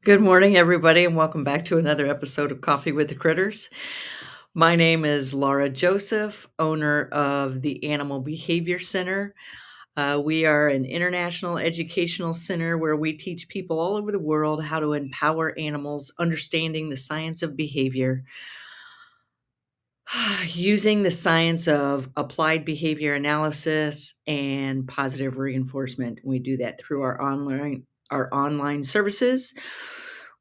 Good morning, everybody, and welcome back to another episode of Coffee with the Critters. My name is Laura Joseph, owner of the Animal Behavior Center. We are an international educational center where we teach people all over the world how to empower animals, understanding the science of behavior, using the science of applied behavior analysis and positive reinforcement. We do that through our online services,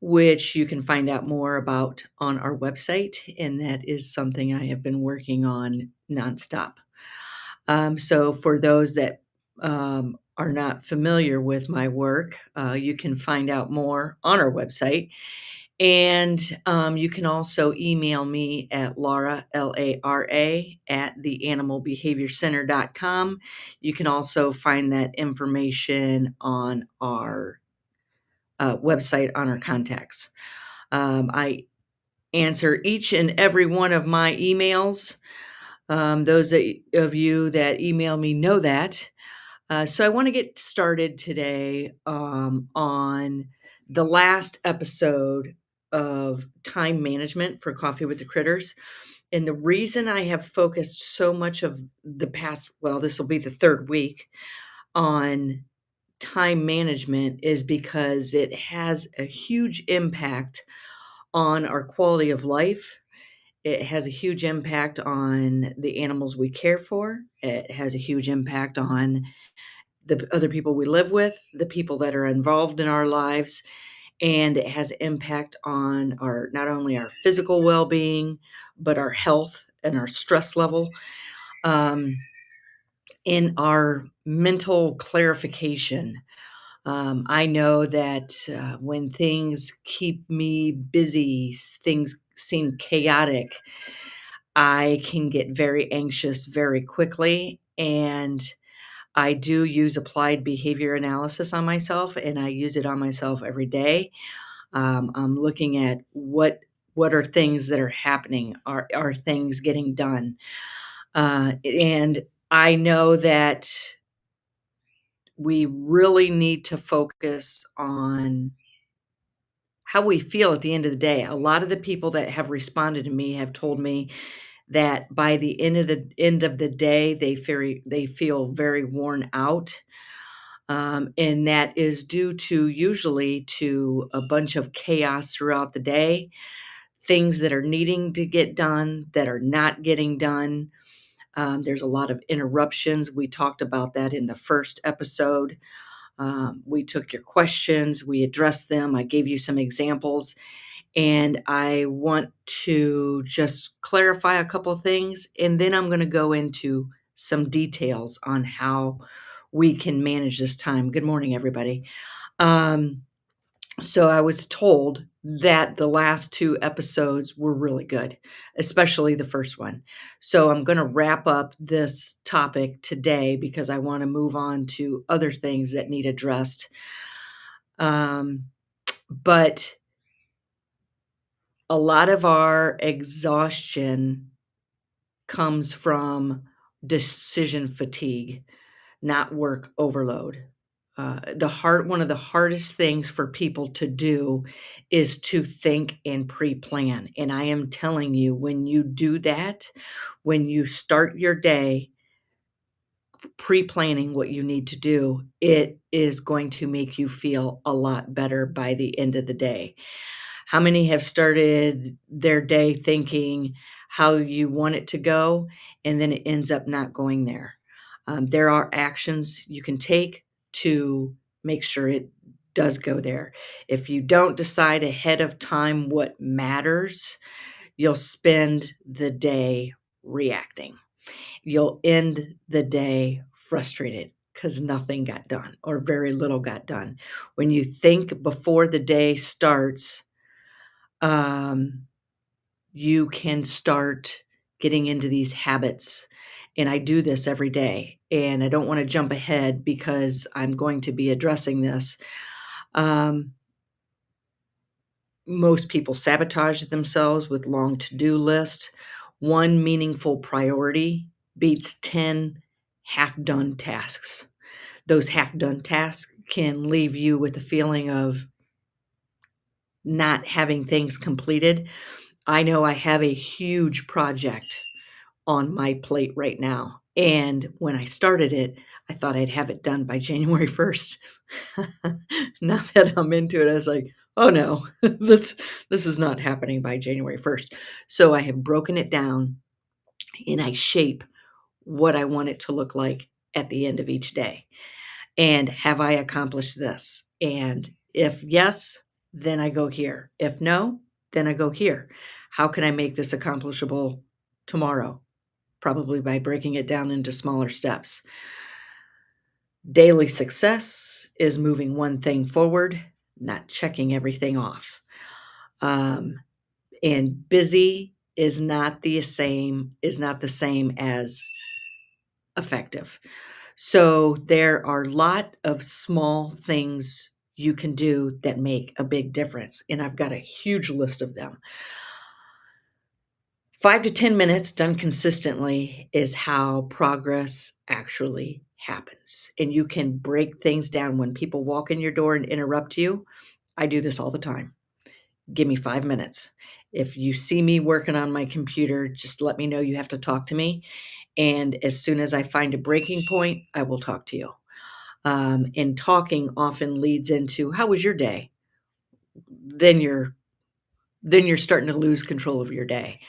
which you can find out more about on our website, and that is something I have been working on nonstop. So for those that are not familiar with my work, you can find out more on our website. And you can also email me at Laura, Lara, at theanimalbehaviorcenter.com. You can also find that information on our website on our contacts. I answer each and every one of my emails. Those of you that email me know that. So I want to get started today on the last episode of time management for Coffee with the Critters. And the reason I have focused so much of the past, well, this will be the third week on time management is because it has a huge impact on our quality of life. It has a huge impact on the animals we care for. It has a huge impact on the other people we live with, the people that are involved in our lives, and it has impact on our not only our physical well-being, but our health and our stress level, in our mental clarification. I know that when things keep me busy, things seem chaotic, I can get very anxious very quickly. And I do use applied behavior analysis on myself, and I use it on myself every day. I'm looking at what are things that are happening, are things getting done, and I know that we really need to focus on how we feel at the end of the day. A lot of the people that have responded to me have told me that by the end of the day, they feel very worn out. And that is due to usually to a bunch of chaos throughout the day, things that are needing to get done that are not getting done. There's a lot of interruptions. We talked about that in the first episode. We took your questions, we addressed them. I gave you some examples, and I want to just clarify a couple of things, and then I'm going to go into some details on how we can manage this time. Good morning, everybody. So I was told that the last two episodes were really good, especially the first one. So I'm going to wrap up this topic today because I want to move on to other things that need addressed. But a lot of our exhaustion comes from decision fatigue, not work overload. One of the hardest things for people to do is to think and pre-plan. And I am telling you, when you do that, when you start your day pre-planning what you need to do, it is going to make you feel a lot better by the end of the day. How many have started their day thinking how you want it to go, and then it ends up not going there? There are actions you can take to make sure it does go there. If you don't decide ahead of time what matters, you'll spend the day reacting. You'll end the day frustrated because nothing got done or very little got done. When you think before the day starts, you can start getting into these habits. And I do this every day. And I don't want to jump ahead because I'm going to be addressing this. Most people sabotage themselves with long to-do lists. One meaningful priority beats 10 half-done tasks. Those half-done tasks can leave you with a feeling of not having things completed. I know I have a huge project on my plate right now, and when I started it, I thought I'd have it done by January 1st. Now that I'm into it, I was like, "Oh, no. This is not happening by January 1st." So I have broken it down, and I shape what I want it to look like at the end of each day. And have I accomplished this? And if yes, then I go here. If no, then I go here. How can I make this accomplishable tomorrow? Probably by breaking it down into smaller steps. Daily success is moving one thing forward, not checking everything off. Um, and busy is not the same as effective. So there are a lot of small things you can do that make a big difference, and I've got a huge list of them. 5 to 10 minutes done consistently is how progress actually happens. And you can break things down when people walk in your door and interrupt you. I do this all the time. Give me 5 minutes. If you see me working on my computer, just let me know you have to talk to me. And as soon as I find a breaking point, I will talk to you. And talking often leads into how was your day? Then you're starting to lose control of your day.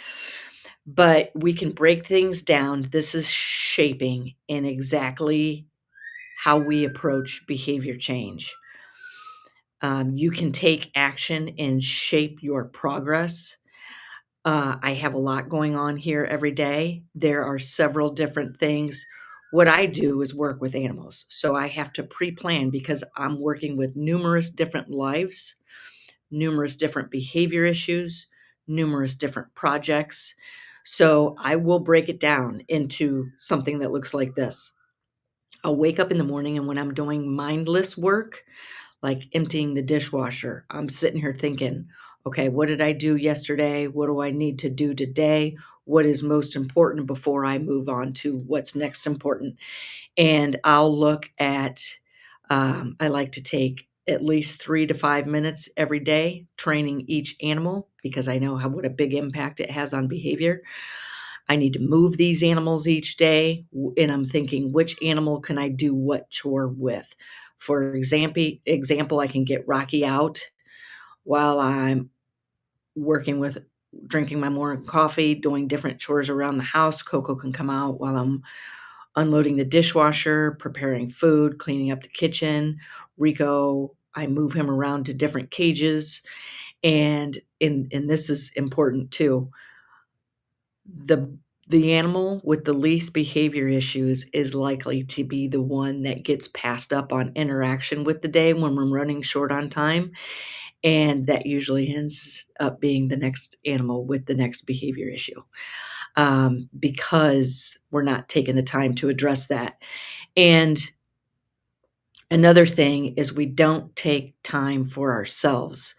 But we can break things down. This is shaping in exactly how we approach behavior change. You can take action and shape your progress. I have a lot going on here every day. There are several different things. What I do is work with animals. So I have to pre plan because I'm working with numerous different lives, numerous different behavior issues, numerous different projects. So I will break it down into something that looks like this. I'll wake up in the morning, and when I'm doing mindless work, like emptying the dishwasher, I'm sitting here thinking, okay, what did I do yesterday? What do I need to do today? What is most important before I move on to what's next important? And I'll look at, I like to take at least 3 to 5 minutes every day training each animal because I know what a big impact it has on behavior. I need to move these animals each day, and I'm thinking, which animal can I do what chore with? For example, I can get Rocky out while I'm working with drinking my morning coffee, doing different chores around the house. Coco can come out while I'm unloading the dishwasher, preparing food, cleaning up the kitchen. Rico, I move him around to different cages. And this is important too. The animal with the least behavior issues is likely to be the one that gets passed up on interaction with the day when we're running short on time, and that usually ends up being the next animal with the next behavior issue, because we're not taking the time to address that. And another thing is we don't take time for ourselves.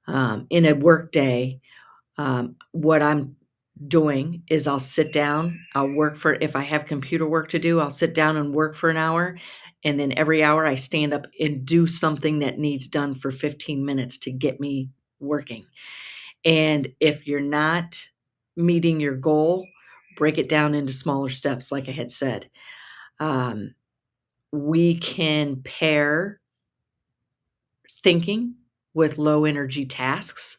In a work day, what I'm doing is I'll sit down, if I have computer work to do, I'll sit down and work for an hour. And then every hour I stand up and do something that needs done for 15 minutes to get me working. And if you're not meeting your goal, break it down into smaller steps, like I had said. Um, we can pair thinking with low energy tasks,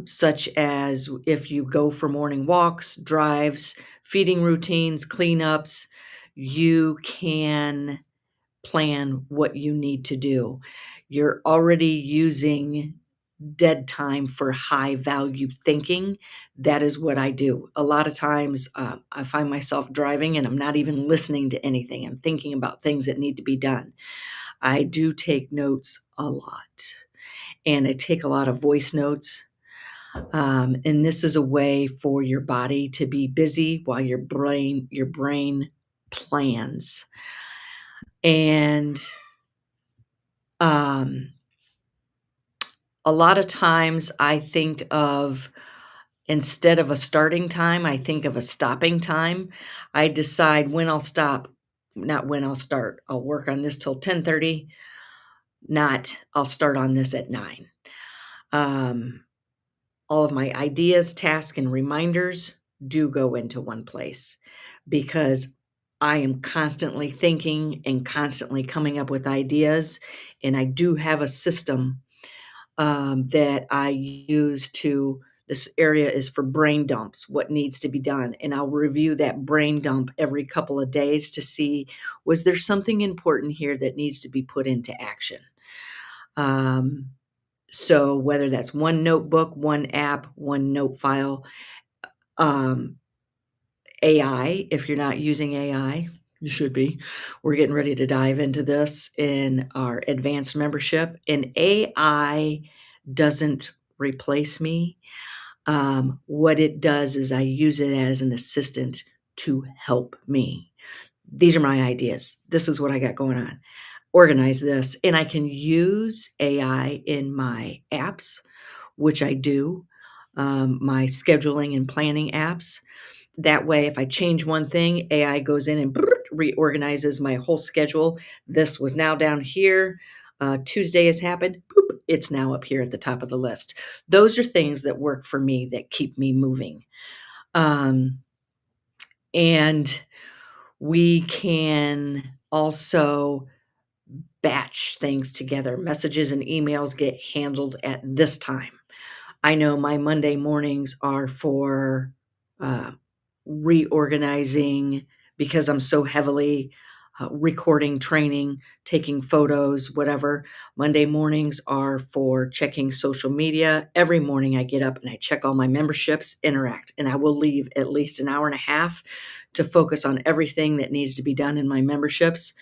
such as if you go for morning walks, drives, feeding routines, cleanups, you can plan what you need to do. You're already using dead time for high value thinking. That is what I do. A lot of times I find myself driving and I'm not even listening to anything. I'm thinking about things that need to be done. I do take notes a lot, and I take a lot of voice notes. And this is a way for your body to be busy while your brain plans. And um, a lot of times I think of, instead of a starting time, I think of a stopping time. I decide when I'll stop, not when I'll start. I'll work on this till 10:30, not I'll start on this at 9. Um, all of my ideas, tasks, and reminders do go into one place because I am constantly thinking and constantly coming up with ideas. And I do have a system that I use to. This area is for brain dumps, what needs to be done. And I'll review that brain dump every couple of days to see, was there something important here that needs to be put into action? Um, so whether that's one notebook, one app, one note file, um, AI, if you're not using AI, you should be. We're getting ready to dive into this in our advanced membership. And AI doesn't replace me. What it does is I use it as an assistant to help me. These are my ideas. This is what I got going on. Organize this. And I can use AI in my apps, which I do, my scheduling and planning apps. That way, if I change one thing, AI goes in and reorganizes my whole schedule. This was now down here. Tuesday has happened. Boop, it's now up here at the top of the list. Those are things that work for me that keep me moving. Um, and we can also batch things together. Messages and emails get handled at this time. I know my Monday mornings are for reorganizing because I'm so heavily recording training, taking photos, whatever. Monday mornings are for checking social media. Every morning I get up and I check all my memberships, interact, and I will leave at least an hour and a half to focus on everything that needs to be done in my memberships.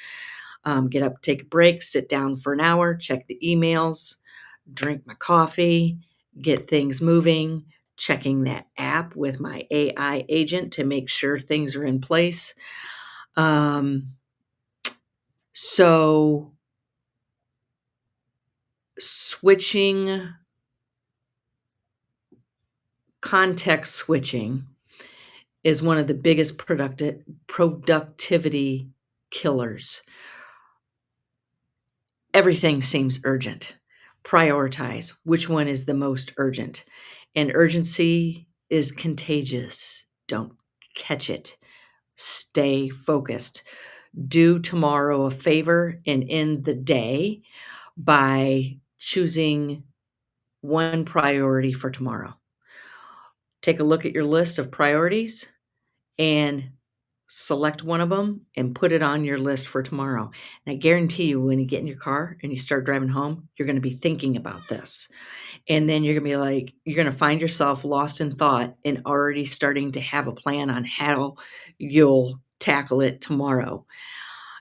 Get up, take a break, sit down for an hour, check the emails, drink my coffee, get things moving, checking that app with my AI agent to make sure things are in place. So context switching is one of the biggest productivity killers. Everything seems urgent. Prioritize which one is the most urgent. And urgency is contagious. Don't catch it. Stay focused. Do tomorrow a favor and end the day by choosing one priority for tomorrow. Take a look at your list of priorities and select one of them and put it on your list for tomorrow. And I guarantee you, when you get in your car and you start driving home, you're going to be thinking about this. And then you're going to be like, you're going to find yourself lost in thought and already starting to have a plan on how you'll tackle it tomorrow.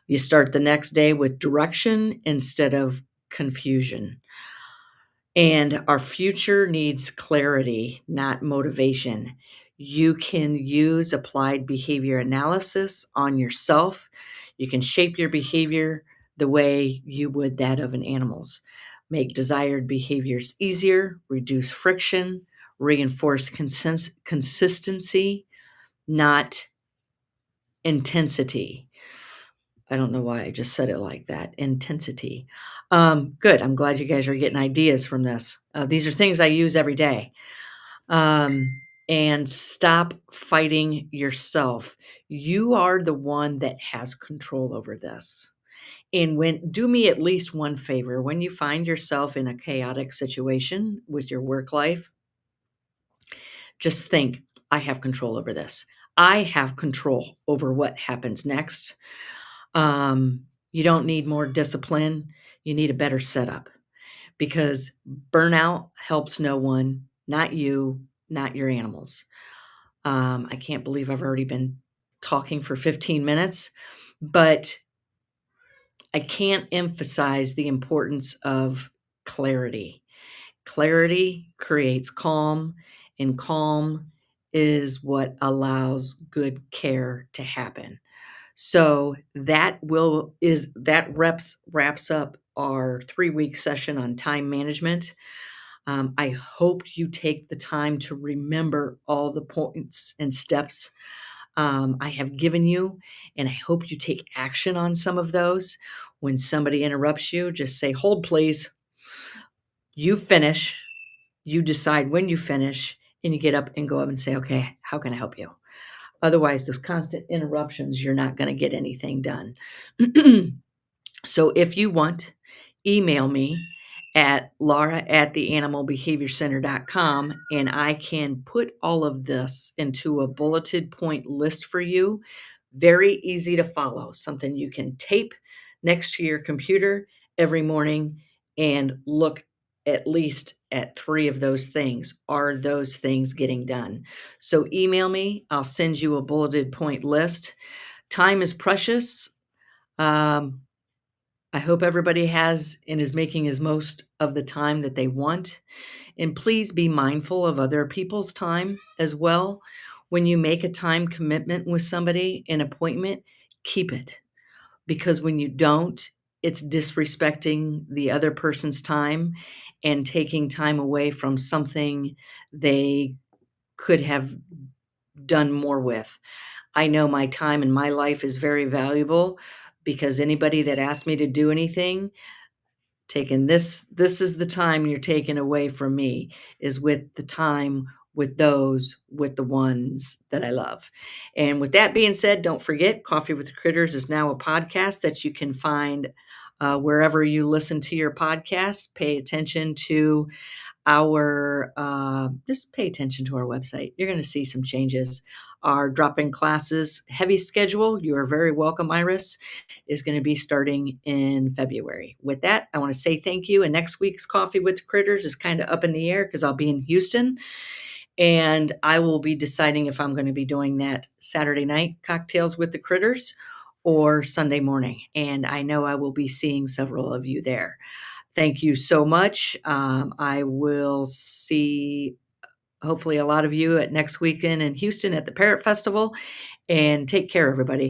You start the next day with direction instead of confusion. And our future needs clarity, not motivation. You can use applied behavior analysis on yourself. You can shape your behavior the way you would that of an animal's. Make desired behaviors easier, reduce friction, reinforce consistency, not intensity. I don't know why I just said it like that. Intensity. Good. I'm glad you guys are getting ideas from this. These are things I use every day. Um, and stop fighting yourself. You are the one that has control over this. And do me at least one favor. When you find yourself in a chaotic situation with your work life, just think, I have control over this. I have control over what happens next. You don't need more discipline. You need a better setup because burnout helps no one, not you, not your animals. I can't believe I've already been talking for 15 minutes, but I can't emphasize the importance of clarity. Clarity creates calm, and calm is what allows good care to happen. So wraps up our 3-week session on time management. I hope you take the time to remember all the points and steps I have given you, and I hope you take action on some of those. When somebody interrupts you, just say, "Hold, please." You finish. you decide when you finish and you get up and go up and say, okay, how can I help you? Otherwise, those constant interruptions, you're not going to get anything done. So if you want, email me at laura@theanimalbehaviorcenter.com, and I can put all of this into a bulleted point list for you. Very easy to follow, something you can tape next to your computer every morning and look at least at 3 of those things. Are those things getting done? So email me. I'll send you a bulleted point list. Time is precious. Um, I hope everybody has and is making as most of the time that they want. And please be mindful of other people's time as well. When you make a time commitment with somebody, an appointment, keep it. Because when you don't, it's disrespecting the other person's time and taking time away from something they could have done more with. I know my time in my life is very valuable because anybody that asks me to do anything, taking this is the time you're taking away from me, is with the time with the ones that I love. And with that being said, don't forget, Coffee with the Critters is now a podcast that you can find wherever you listen to your podcasts. Pay attention to our just pay attention to our website. You're going to see some changes. Our drop-in classes heavy schedule, you are very welcome, Iris, is going to be starting in February. With that, I want to say thank you. And next week's Coffee with the Critters is kind of up in the air because I'll be in Houston, and I will be deciding if I'm going to be doing that Saturday night Cocktails with the Critters or Sunday morning. And I know I will be seeing several of you there. Thank you so much. I will see hopefully a lot of you at next weekend in Houston at the Parrot Festival, and take care, everybody.